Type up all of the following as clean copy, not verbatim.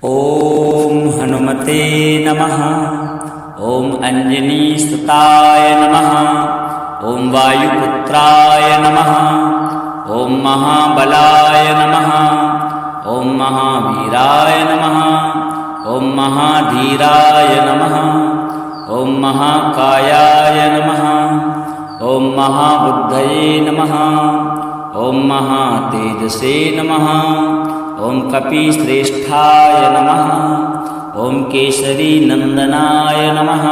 ओम हनुमते नमः। ओम अंजनीसुताय नमः। ओम वायुपुत्राय नमः। ओम महाबलाय नमः। ओम महावीराय नमः। ओम महाधीराय नमः। ओम महाकायाय नमः। ओम महाबुद्धये नमः। ओम महातेजसे नमः। ओम कपिश्रेष्ठाय नमः। ओम केसरी नंदनाय नमः।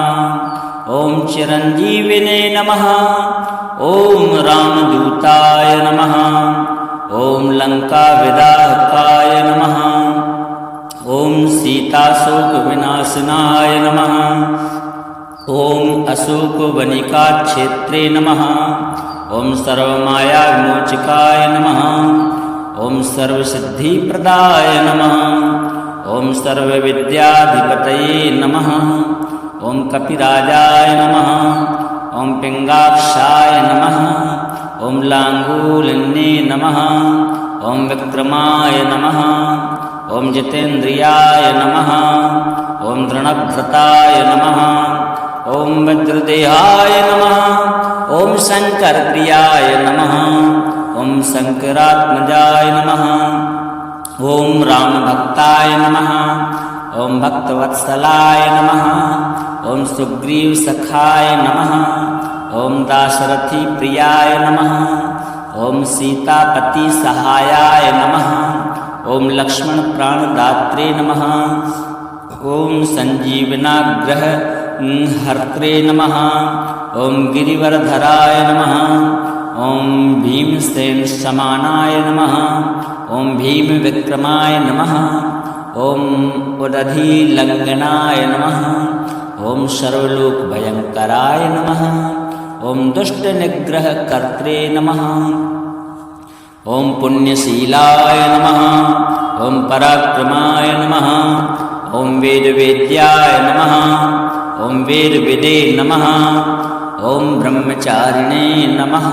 ओम चिरंजीविने नमः। ओम रामदूताय नमः। ओम लंका विदाहकाय नमः। ओम सीताशोक विनाशनाय नमः। ओम अशोक वनिका क्षेत्रे नमः। ओम सर्वमाया विमोचकाय नमः। ओम सर्वसिद्धिप्रदाय नमः। ओम सर्वविद्याधिपतये नमः। ओम कपिराजाय नमः। ओम पिंगाक्षाय नमः। ओम लांगूलिन्ये नमः। ओम विक्रमाय नमः। ओम जितेन्द्रियाय नमः। ओम दृढ़भ्रताय नमः। ओम वज्रदेहाय नमः। ओम शंकरप्रियाय नमः। ओम शंकरात्मजाय नमः। ओम रामभक्ताय नमः। ओम भक्तवत्सलाय नमः। ओम सुग्रीवसखाय नमः। ओम दाशरथी प्रियाय नमः। ओम सीतापति सहायाय नमः। ओम लक्ष्मण प्राणदात्रे नमः। ओम संजीवनाग्रह हर्त्रे नमः। ओम गिरिवरधराय नमः। ओम भीमसेन समानाय नमः। ओम भीम विक्रमाय नमः। ओम उदधीलंघनाय नमः। ओम सर्वलोक भयंकराय नमः। ओम दुष्ट निग्रह कर्त्रे नमः। ओम पुण्यशीलाय नमः। ओम पराक्रमाय नमः। ओम वेदवेद्याय नमः। ओम वेदविदे नमः। ओम ब्रह्मचारिणे नमः।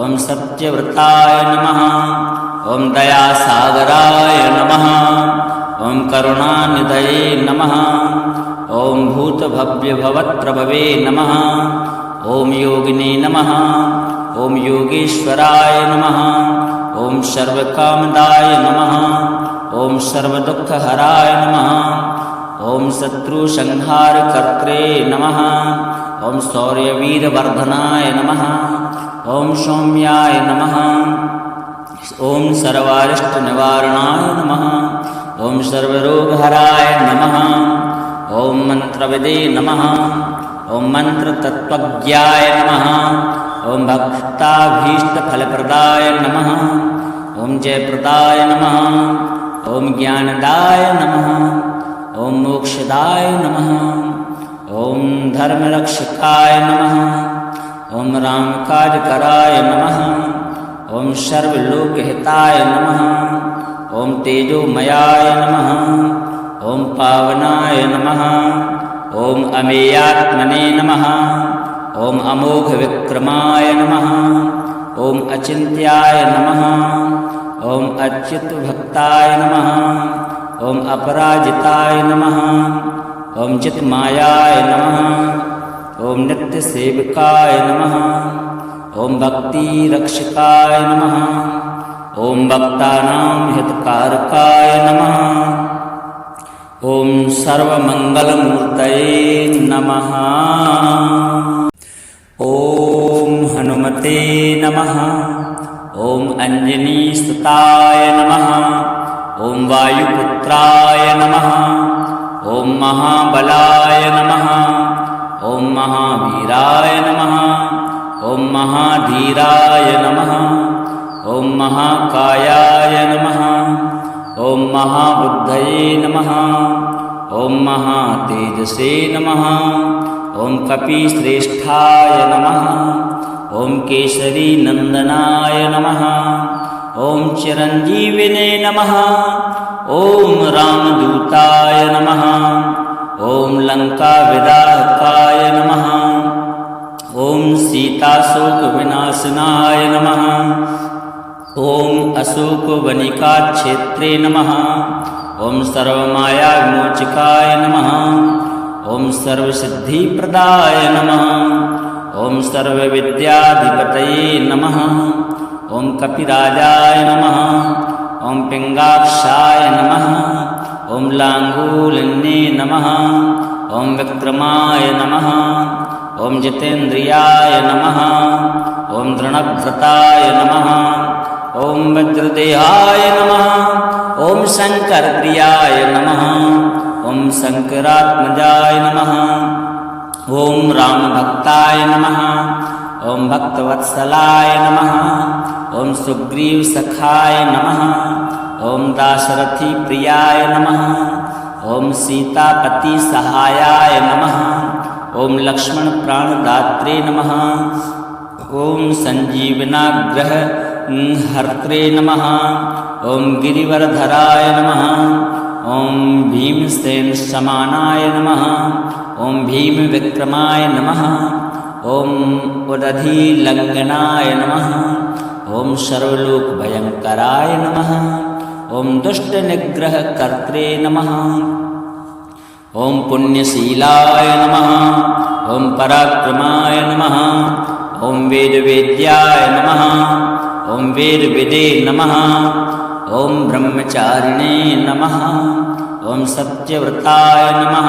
ओम सत्यव्रताय नमः। ओम दयासागराय नमः। ओम करुणानिधये नमः। ओम भूतभव्यभवत्रभवे नमः। ओम योगिने नमः। ओम योगेश्वराय नमः। ओम सर्वकामदाय नमः। ओम सर्वदुःखहराय नमः। ओम शत्रुसंहारकर्त्रे नमः। ओम शौर्यवीरवर्धनाय नमः। ओम सौम्याय नमः। ओम सर्वारिष्टनिवारणाय नमः। ओम सर्वरोगहराय नमः। ओम मंत्रविदे नमः। ओम मंत्रतत्त्वज्ञाय नमः। ओम भक्ताभीष्टफलप्रदाय नमः। ओम जयप्रदाय नमः। ओम ज्ञानदाय नमः। ओम मोक्षदाय नमः। ओम धर्मरक्षकाय नमः। ओम रामकाजकराय नमः। ओम सर्वलोकहिताय नमः। ओम तेजोमयाय नमः। ओम पावनाय नमः। ओम अमेयात्मने नमः। ओम अमोघ विक्रमाय नमः। ओम अचिन्त्याय नमः। ओम अच्युतभक्ताय नमः। ओम अपराजिताय नमः। ओम चित्मायाय नमः। ओम नित्यसेवकाय नमः। ओम भक्तिरक्षकाय नमः। ओम भक्तानां हितकारकाय नमः। ओम सर्वमंगलमूर्तये नमः। ओम हनुमते नमः। ओम अंजनीसुताय नमः। ओम वायुपुत्राय नमः। ओम महाबलाय नमः। ओम महावीराय नमः। ओम महाधीराय नमः। ओम महाकायाय नमः। ओम महाबुद्धये नमः। ओम महातेजसे नमः। ओम कपिश्रेष्ठाय नमः। ओम केसरी नंदनाय नमः। ओम चिरंजीविने नमः। ओम रामदूताय नमः। ओम लंका विदाहकाय नमः। ओम सीताशोक विनाशनाय नमः। ओम अशोक वनिका क्षेत्रे नमः। ॐ सर्वमायाविमोचकाय नमः ॐ सर्वसिद्धिप्रदाय नमः ॐ सर्वविद्याधिपतये नमः ॐ कपिराजाय नमः ॐ पिङ्गाक्षाय नमः ॐ लाङ्गूलिन्ये नमः ॐ विक्रमाय नमः ॐ जितेन्द्रियाय नमः ॐ दृढव्रताय नमः ॐ वज्रदेहाय नमः ॐ शङ्करप्रियाय नमः ॐ शङ्करात्मजाय नमः ॐ रामभक्ताय नमः ॐ भक्तवत्सलाय नमः ॐ सुग्रीवसखाय नमः ॐ दाशरथिप्रियाय नमः ॐ सीतापतिसहायाय नमः ॐ लक्ष्मणप्राणदात्रे नमः ॐ सञ्जीवनाग्रहहर्त्रे नमः ॐ गिरिवरधराय नमः ॐ भीमसेनसमानाय नमः ॐ भीमविक्रमाय नमः ॐ उदधिलङ्घनाय नमः ॐ सर्वलोकभयङ्कराय नमः ॐ दुष्टनिग्रहकर्त्रे नमः ॐ पुण्यशीलाय नमः ॐ पराक्रमाय नमः ॐ वेदवेद्याय नमः ॐ वेदविदे नमः ॐ ब्रह्मचारिणे नमः ॐ सत्यव्रताय नमः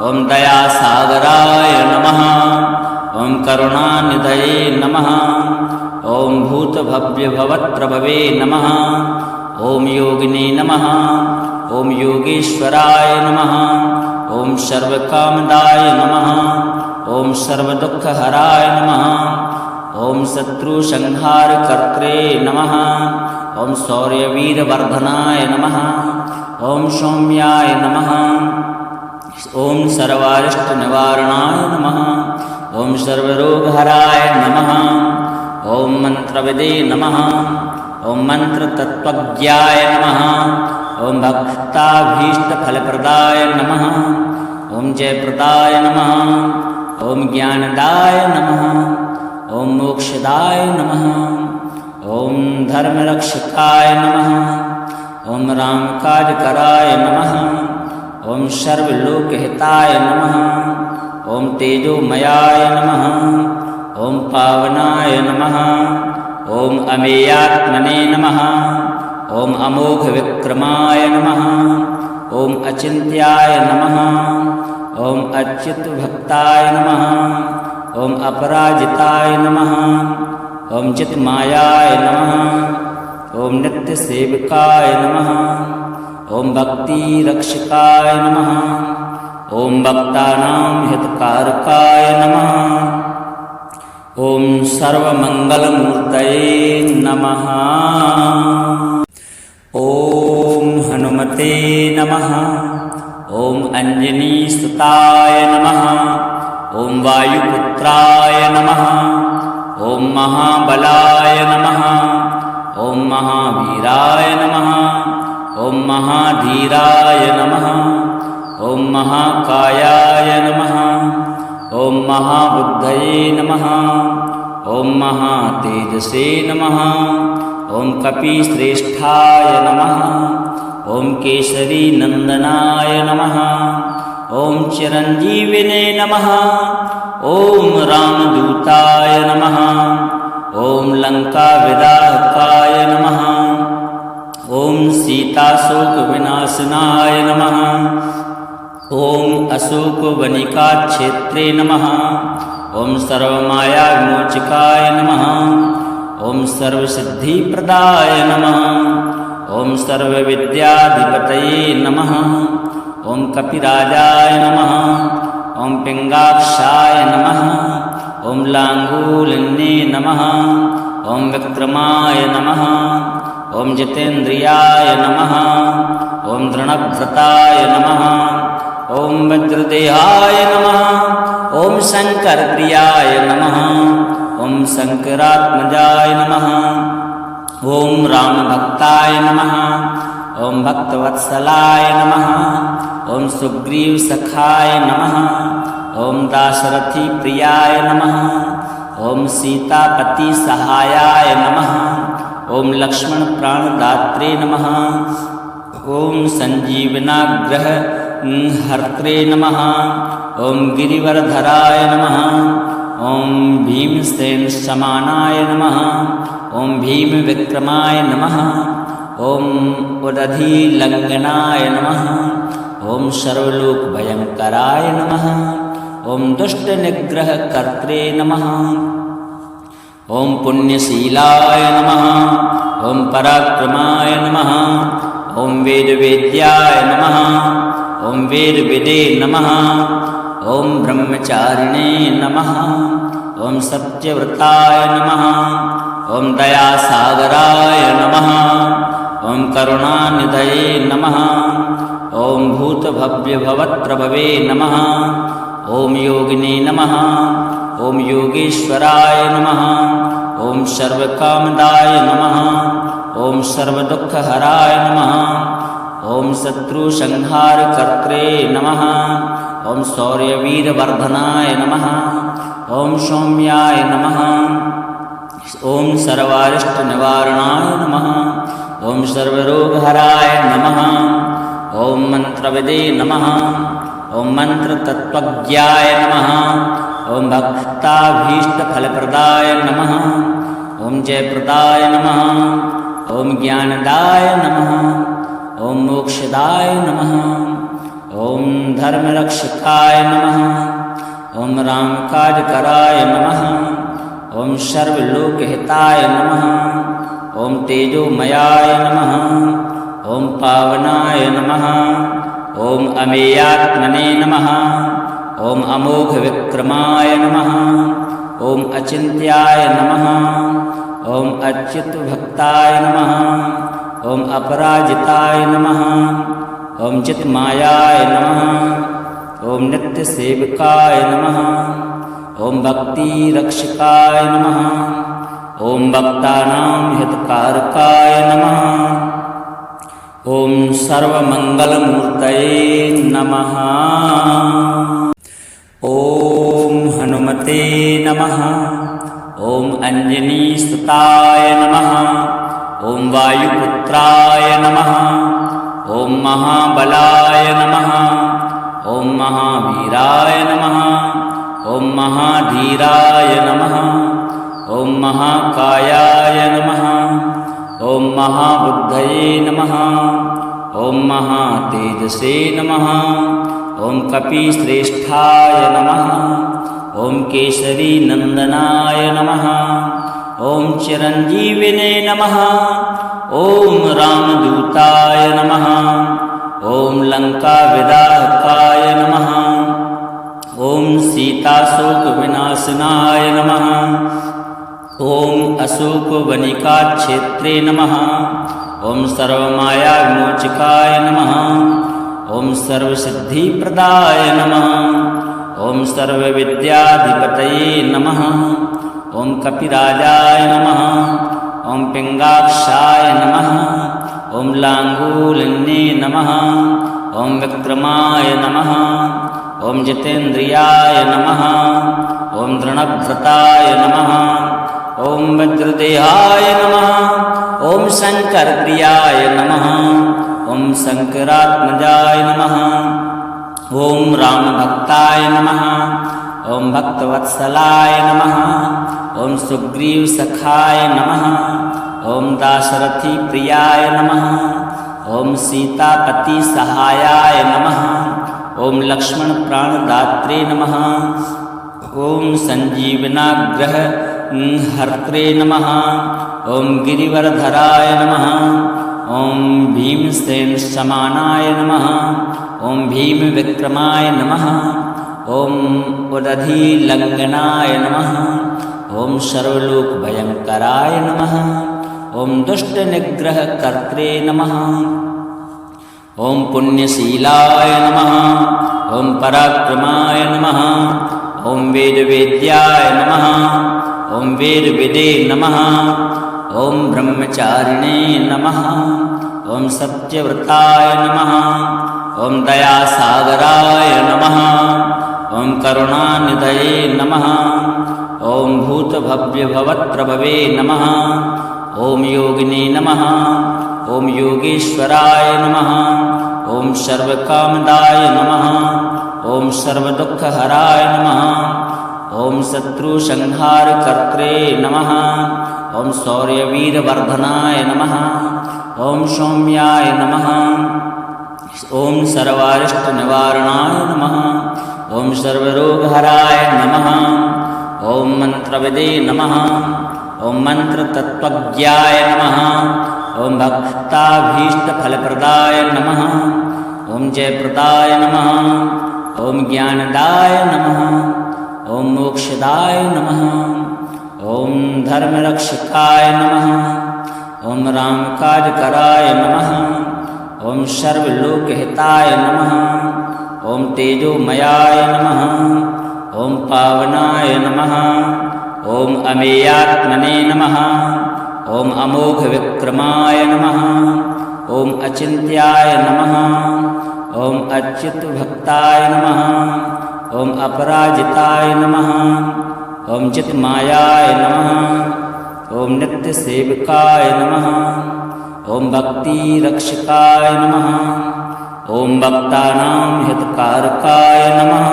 ॐ दयासागराय नमः ॐ करुणानिधये नमः ॐ भूतभव्यभवत्प्रभवे नमः ॐ योगिने नमः ॐ योगेश्वराय नमः ॐ सर्वकामदाय नमः ॐ सर्वदुःखहराय नमः ॐ शत्रुसंहारकर्त्रे नमः ॐ शौर्यवीरवर्धनाय नमः ॐ सौम्याय नमः ॐ सर्वारिष्टनिवारणाय नमः ॐ सर्वरोगहराय नमः ॐ मन्त्रविदे नमः ॐ मन्त्रतत्त्वज्ञाय नमः ॐ भक्ताभीष्टफलप्रदाय नमः ॐ जयप्रदाय नमः ॐ ज्ञानदाय नमः ॐ मोक्षदाय नमः ॐ धर्मरक्षकाय नमः ॐ रामकाजकराय नमः ॐ सर्वलोकहिताय नमः ॐ तेजोमयाय नमः ॐ पावनाय नमः ॐ अमेयात्मने नमः ॐ अमोघविक्रमाय नमः ॐ अचिन्त्याय नमः ॐ अच्युतभक्ताय नमः ॐ अपराजिताय नमः ॐ चित्मायाय नमः ॐ नित्यसेवकाय नमः ॐ भक्तिरक्षकाय नमः ॐ भक्तानां हितकारकाय नमः ॐ सर्वमङ्गलमूर्तये नमः ॐ हनुमते नमः ॐ अञ्जनीसुताय नमः ॐ वायुपुत्राय नमः ॐ महाबलाय नमः ॐ महावीराय नमः ॐ महाधीराय नमः ॐ महाकायाय नमः ॐ महाबुद्धये नमः ॐ महातेजसे नमः ॐ कपिश्रेष्ठाय नमः ॐ केसरीनन्दनाय नमः ॐ चिरञ्जीविने नमः ॐ रामदूताय नमः ॐ लङ्काविदाहकाय नमः ॐ सीताशोकविनाशनाय नमः ॐ अशोकवनिकाक्षेत्रे नमः ॐ सर्वमायाविमोचकाय नमः ॐ सर्वसिद्धिप्रदाय नमः ॐ सर्वविद्याधिपतये नमः ॐ कपिराजाय नमः ॐ पिङ्गाक्षाय नमः ॐ लाङ्गूलिन्ये नमः ॐ विक्रमाय नमः ॐ जितेन्द्रियाय नमः ॐ दृढव्रताय नमः ॐ वज्रदेहाय नमः ॐ शङ्करप्रियाय नमः ॐ शङ्करात्मजाय नमः ॐ रामभक्ताय नमः ॐ भक्तवत्सलाय नमः ॐ सुग्रीवसखाय नमः ॐ दाशरथिप्रियाय नमः ॐ सीतापतिसहायाय नमः ॐ लक्ष्मणप्राणदात्रे नमः ॐ सञ्जीवनाग्रह हर्त्रे नमः। ॐ गिरिवरधराय नमः। ॐ भीमसेनसमानाय नमः। ॐ भीमविक्रमाय नमः। ॐ उदधिलङ्घनाय नमः। ॐ सर्वलोकभयङ्कराय नमः। ॐ दुष्टनिग्रहकर्त्रे नमः। ॐ पुण्यशीलाय नमः। ॐ पराक्रमाय नमः। ॐ वेदवेद्याय नमः। ॐ वेदविदे नमः। ॐ ब्रह्मचारिणे नमः। ॐ सत्यव्रताय नमः। ॐ दयासागराय नमः। ॐ करुणानिधये नमः। ॐ भूतभव्यभवत्रभवे नमः। ॐ योगिने नमः। ॐ योगेश्वराय नमः। ॐ सर्वकामदाय नमः। ॐ सर्वदुःखहराय नमः। ॐ शत्रुसंहारकर्त्रे नमः। ॐ शौर्यवीरवर्धनाय नमः। ॐ सौम्याय नमः। ॐ सर्वारिष्टनिवारणाय नमः। ॐ सर्वरोगहराय नमः। ॐ मन्त्रविदे नमः। ॐ मन्त्रतत्त्वज्ञाय नमः। ॐ भक्ताभीष्टफलप्रदाय नमः। ॐ जयप्रदाय नमः। ॐ ज्ञानदाय नमः। ॐ मोक्षदाय नमः। ॐ धर्मरक्षकाय नमः। ॐ रामकाजकराय नमः। ॐ सर्वलोकहिताय नमः। ॐ तेजोमयाय नमः। ॐ पावनाय नमः। ॐ अमेयात्मने नमः। ॐ अमोघविक्रमाय नमः। ॐ अचिन्त्याय नमः। ॐ अच्युतभक्ताय नमः। ॐ अपराजिताय नमः। ॐ चित्मायाय नमः। ॐ नित्यसेवकाय नमः। ॐ भक्तिरक्षकाय नमः। ॐ भक्तानां हितकारकाय नमः। ॐ सर्वमङ्गलमूर्तये नमः। ॐ हनुमते नमः। ॐ अञ्जनीसुताय नमः। ॐ वायुपुत्राय नमः। ॐ महाबलाय नमः। ॐ महावीराय नमः। ॐ महाधीराय नमः। ॐ महाकायाय नमः। ॐ महाबुद्धये नमः। ॐ महातेजसे नमः। ॐ कपिश्रेष्ठाय नमः। ॐ केसरीनन्दनाय नमः। ॐ चिरञ्जीविने नमः। ॐ रामदूताय नमः। ॐ लङ्काविदाहकाय नमः। ॐ सीताशोकविनाशनाय नमः। ॐ अशोकवनिकाक्षेत्रे नमः। ॐ सर्वमायाविमोचकाय नमः। ॐ सर्वसिद्धिप्रदाय नमः। ॐ सर्वविद्याधिपतये नमः। ॐ कपिराजाय नमः। ॐ पिङ्गाक्षाय नमः। ॐ लाङ्गूलिन्ये नमः। ॐ विक्रमाय नमः। ॐ जितेन्द्रियाय नमः। ॐ दृढव्रताय नमः। ॐ वज्रदेहाय नमः। ॐ शङ्करप्रियाय नमः। ॐ शङ्करात्मजाय नमः। ॐ रामभक्ताय नमः। ॐ भक्तवत्सलाय नमः। ॐ सुग्रीवसखाय नमः। ॐ दाशरथिप्रियाय नमः। ॐ सीतापतिसहायाय नमः। ॐ लक्ष्मणप्राणदात्रे नमः। ॐ सञ्जीवनाग्रह हर्त्रे नमः। ॐ गिरिवरधराय नमः। ॐ भीमसेनसमानाय नमः। ॐ भीमविक्रमाय नमः। ॐ उदधिलङ्घनाय नमः। ॐ सर्वलोकभयङ्कराय नमः। ॐ दुष्टनिग्रहकर्त्रे नमः। ॐ पुण्यशीलाय नमः। ॐ पराक्रमाय नमः। ॐ वेदवेद्याय नमः। ॐ वेदविदे नमः। ॐ ब्रह्मचारिणे नमः। ॐ सत्यव्रताय नमः। ॐ दयासागराय नमः। ॐ करुणानिधये नमः। ॐ भूतभव्यभवत्रभवे नमः। ॐ योगिने नमः। ॐ योगेश्वराय नमः ॐ सर्वकामदाय नमः ॐ सर्वदुःखहराय नमः ॐ शत्रुसंहारकर्त्रे नमः ॐ शौर्यवीरवर्धनाय नमः ॐ सौम्याय नमः ॐ सर्वारिष्टनिवारणाय नमः ॐ सर्वरोगहराय नमः ॐ मंत्रविदे नमः ॐ मंत्रतत्त्वज्ञाय नमः ॐ भक्ताभीष्टफलप्रदाय नमः ॐ जयप्रदाय नमः ॐ ज्ञानदाय नमः ॐ मोक्षदाय नमः ॐ धर्मरक्षकाय नमः ॐ रामकाजकराय नमः ॐ सर्वलोकहिताय नमः ॐ तेजोमयाय नमः ॐ पावनाय नमः ॐ अमेयात्मने नमः ॐ अमोघविक्रमाय नमः ॐ अचिन्त्याय नमः ॐ अच्युतभक्ताय नमः ॐ अपराजिताय नमः ॐ चित्मायाय नमः ॐ नित्यसेवकाय नमः ॐ भक्तिरक्षकाय नमः ॐ भक्तानां हितकारकाय नमः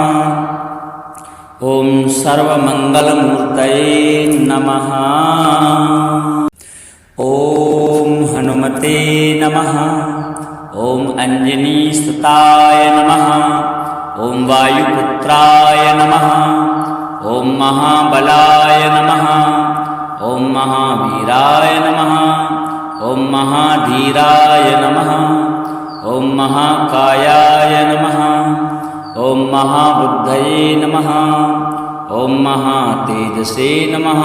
ॐ सर्वमङ्गलमूर्तये नमः ॐ हनुमते नमः ॐ अञ्जनीसुताय नमः ॐ वायुपुत्राय नमः ॐ महाबलाय नमः ॐ महावीराय नमः ॐ महाधीराय नमः ॐ महाकायाय नमः ॐ महाबुद्धये नमः ॐ महातेजसे नमः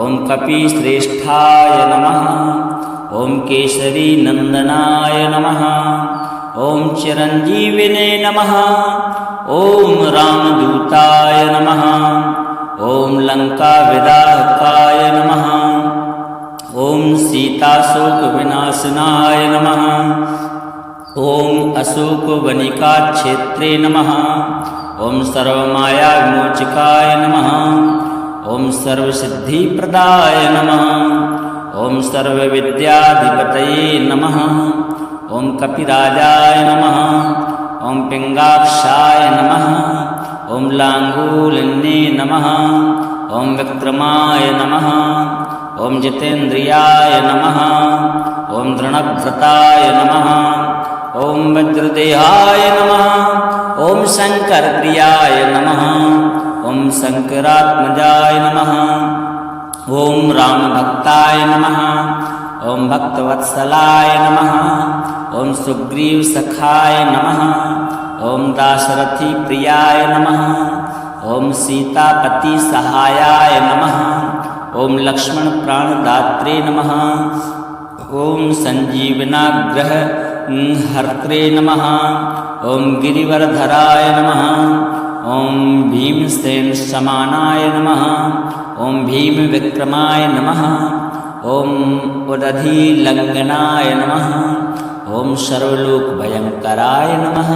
ॐ कपिश्रेष्ठाय नमः ॐ केसरीनन्दनाय नमः ॐ चिरञ्जीविने नमः ॐ रामदूताय नमः ॐ लङ्काविदाहकाय नमः ॐ सीताशोकविनाशनाय नमः ॐ अशोकवनिकाक्षेत्रे नमः ॐ सर्वमायाविमोचकाय नमः ॐ सर्वसिद्धिप्रदाय नमः ॐ सर्वविद्याधिपतये नमः ॐ कपिराजाय नमः ॐ पिङ्गाक्षाय नमः ॐ लाङ्गूलिन्ये नमः ॐ विक्रमाय नमः ॐ जितेन्द्रियाय नमः ॐ दृढव्रताय नमः ॐ वज्रदेहाय नमः ॐ शङ्करप्रियाय नमः ॐ शङ्करात्मजाय नमः ॐ रामभक्ताय नमः ॐ भक्तवत्सलाय नमः ॐ सुग्रीवसखाय नमः ॐ दाशरथिप्रियाय नमः ॐ सीतापतिसहायाय नमः ॐ लक्ष्मणप्राणदात्रे नमः ॐ सञ्जीवनाग्रहहर्त्रे नमः ॐ गिरिवरधराय नमः ॐ भीमसेनसमानाय नमः ॐ भीमविक्रमाय नमः ॐ उदधिलङ्घनाय नमः ॐ सर्वलोकभयङ्कराय नमः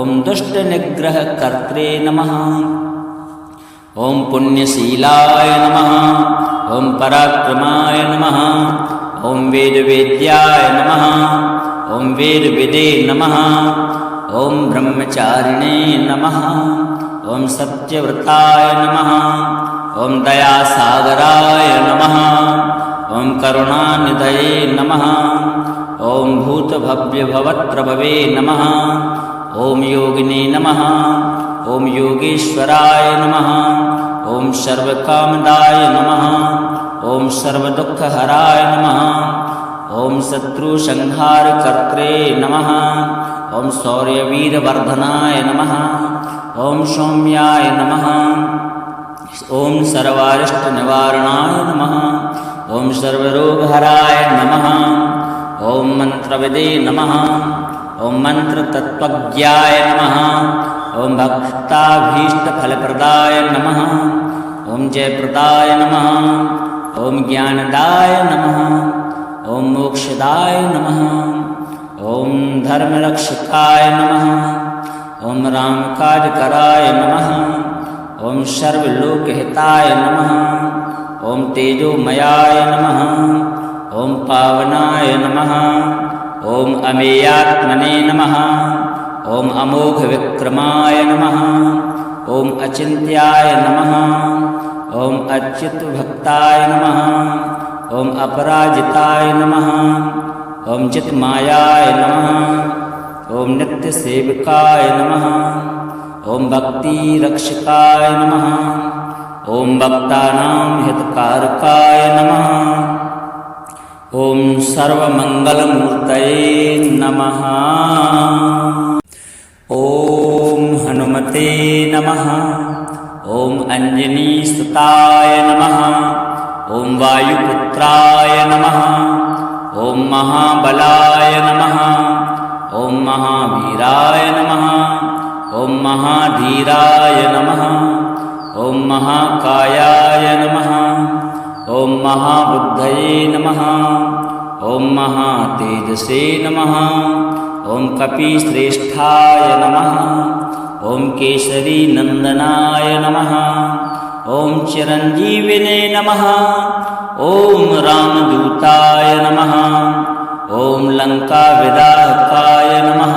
ॐ दुष्टनिग्रहकर्त्रे नमः ॐ पुण्यशीलाय नमः ॐ पराक्रमाय नमः ॐ वेदवेद्याय नमः ॐ वेदविदे नमः ॐ ब्रह्मचारिणे नमः ॐ सत्यव्रताय नमः ॐ दयासागराय नमः ॐ करुणानिधये नमः ॐ भूतभव्यभवत्प्रभवे नमः ॐ योगिने नमः ॐ योगेश्वराय नमः ॐ सर्वकामदाय नमः ॐ सर्वदुःखहराय नमः ॐ शत्रुसंहारकर्त्रे नमः ॐ शौर्यवीरवर्धनाय नमः ॐ सौम्याय नमः ॐ सर्वारिष्टनिवारणाय नमः ॐ सर्वरोगहराय नमः ॐ मंत्रविदे नमः ॐ मंत्रतत्त्वज्ञाय नमः ॐ भक्ताभीष्टफलप्रदाय नमः ॐ जयप्रदाय नमः ॐ ज्ञानदाय नमः ॐ मोक्षदाय नमः ॐ धर्मरक्षकाय नमः ॐ रामकाजकराय नमः ॐ सर्वलोकहिताय नमः ॐ तेजोमयाय नमः ॐ पावनाय नमः। ॐ अमेयात्मने नमः। ॐ अमोघविक्रमाय नमः। ॐ अचिन्त्याय नमः। ॐ अच्युतभक्ताय नमः। ॐ अपराजिताय नमः। ॐ चित्मायाय नमः। ॐ नित्यसेविकाय नमः। ॐ भक्तिरक्षकाय नमः। ॐ भक्तानां हितकारकाय नमः। ॐ सर्वमङ्गलमूर्तये नमः। ॐ हनुमते नमः। ॐ अञ्जनीसुताय नमः। ॐ वायुपुत्राय नमः। ॐ महाबलाय नमः। ॐ महावीराय नमः। ॐ महाधीराय नमः। ॐ महाकायाय नमः। ॐ महाबुद्धये नमः। ॐ महातेजसे नमः। ॐ कपिश्रेष्ठाय नमः। ॐ केसरीनन्दनाय नमः। ॐ चिरञ्जीविने नमः। ॐ रामदूताय नमः। ॐ लङ्काविदाहकाय नमः।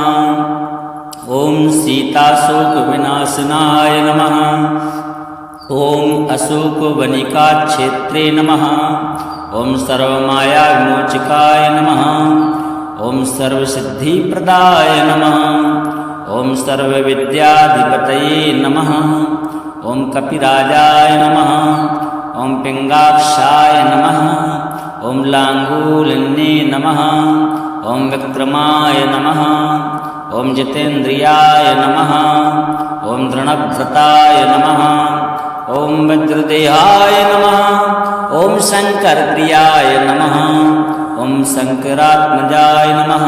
ॐ सीताशोकविनाशनाय नमः। ॐ अशोकवनिकाक्षेत्रे नमः। ॐ सर्वमायाविमोचकाय नमः। ॐ सर्वसिद्धिप्रदाय नमः। ॐ सर्वविद्याधिपतये नमः। ॐ कपिराजाय नमः। ॐ पिङ्गाक्षाय नमः। ॐ लाङ्गूलिन्ये नमः। ॐ विक्रमाय नमः। ॐ जितेन्द्रियाय नमः। ॐ दृढव्रताय नमः। ॐ वज्रदेहाय नमः। ॐ शङ्करप्रियाय नमः। ॐ शङ्करात्मजाय नमः।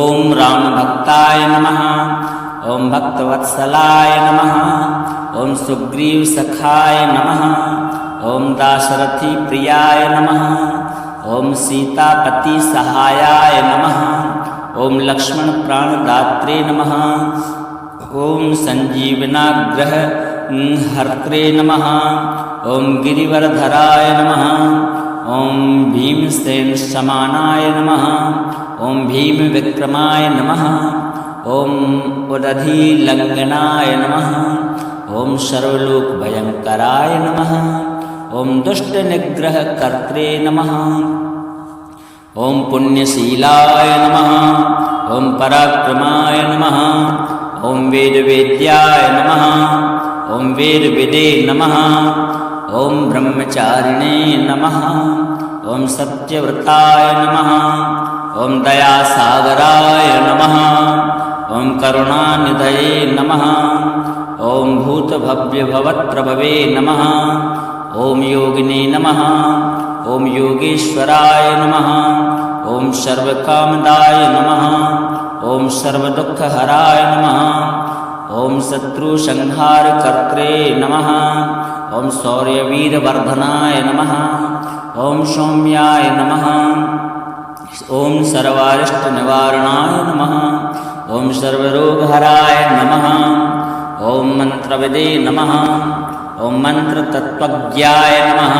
ॐ रामभक्ताय नमः। ॐ भक्तवत्सलाय नमः। ॐ सुग्रीवसखाय नमः। ॐ दाशरथिप्रियाय नमः। ॐ सीतापतिसहायाय नमः। ॐ लक्ष्मणप्राणदात्रे नमः। ॐ सञ्जीवनाग्रहहर्त्रे नमः। ॐ गिरिवरधराय नमः। ॐ भीमसेनसमानाय नमः। ॐ भीमविक्रमाय नमः। ॐ उदधिलङ्घनाय नमः। ॐ सर्वलोकभयङ्कराय नमः। ॐ दुष्टनिग्रहकर्त्रे नमः। ॐ पुण्यशीलाय नमः। ॐ पराक्रमाय नमः। ॐ वेदवेद्याय नमः। ॐ वेदविदे नमः। ॐ ब्रह्मचारिणे नमः। ॐ सत्यव्रताय नमः। ॐ दयासागराय नमः। ॐ करुणानिधये नमः। ॐ भूतभव्यभवत्प्रभवे नमः। ॐ योगिने नमः। ॐ योगेश्वराय नमः। ॐ सर्वकामदाय नमः। ॐ सर्वदुःखहराय नमः। ॐ शत्रुसंहारकर्त्रे नमः। ॐ शौर्यवीरवर्धनाय नमः। ॐ सौम्याय नमः। ॐ सर्वारिष्टनिवारणाय नमः। ॐ सर्वरोगहराय नमः। ॐ मन्त्रविदे नमः। ॐ मन्त्रतत्त्वज्ञाय नमः।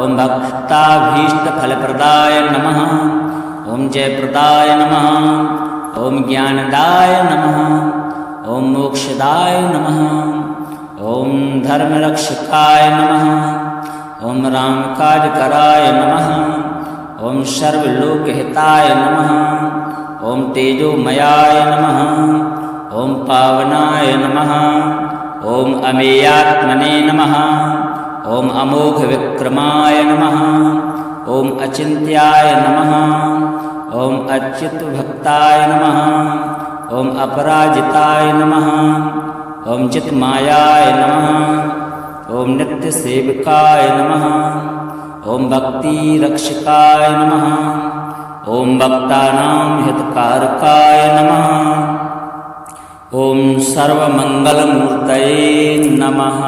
ॐ भक्ताभीष्टफलप्रदाय नमः। ॐ जयप्रदाय नमः। ॐ ज्ञानदाय नमः। ॐ मोक्षदाय नमः। ॐ धर्मरक्षकाय नमः। ॐ रामकाजकराय नमः। ॐ सर्वलोकहिताय नमः। ॐ तेजोमयाय नमः। ॐ पावनाय नमः। ॐ अमेयात्मने नमः। ॐ अमोघविक्रमाय नमः। ॐ अचिन्त्याय नमः। ॐ अच्युतभक्ताय नमः। ॐ अपराजिताय नमः। ॐ चित्मायाय नमः। ॐ नित्यसेविकाय नमः। ॐ भक्तिरक्षकाय नमः। ॐ भक्तानां हितकारकाय नमः। ॐ सर्वमङ्गलमूर्तये नमः।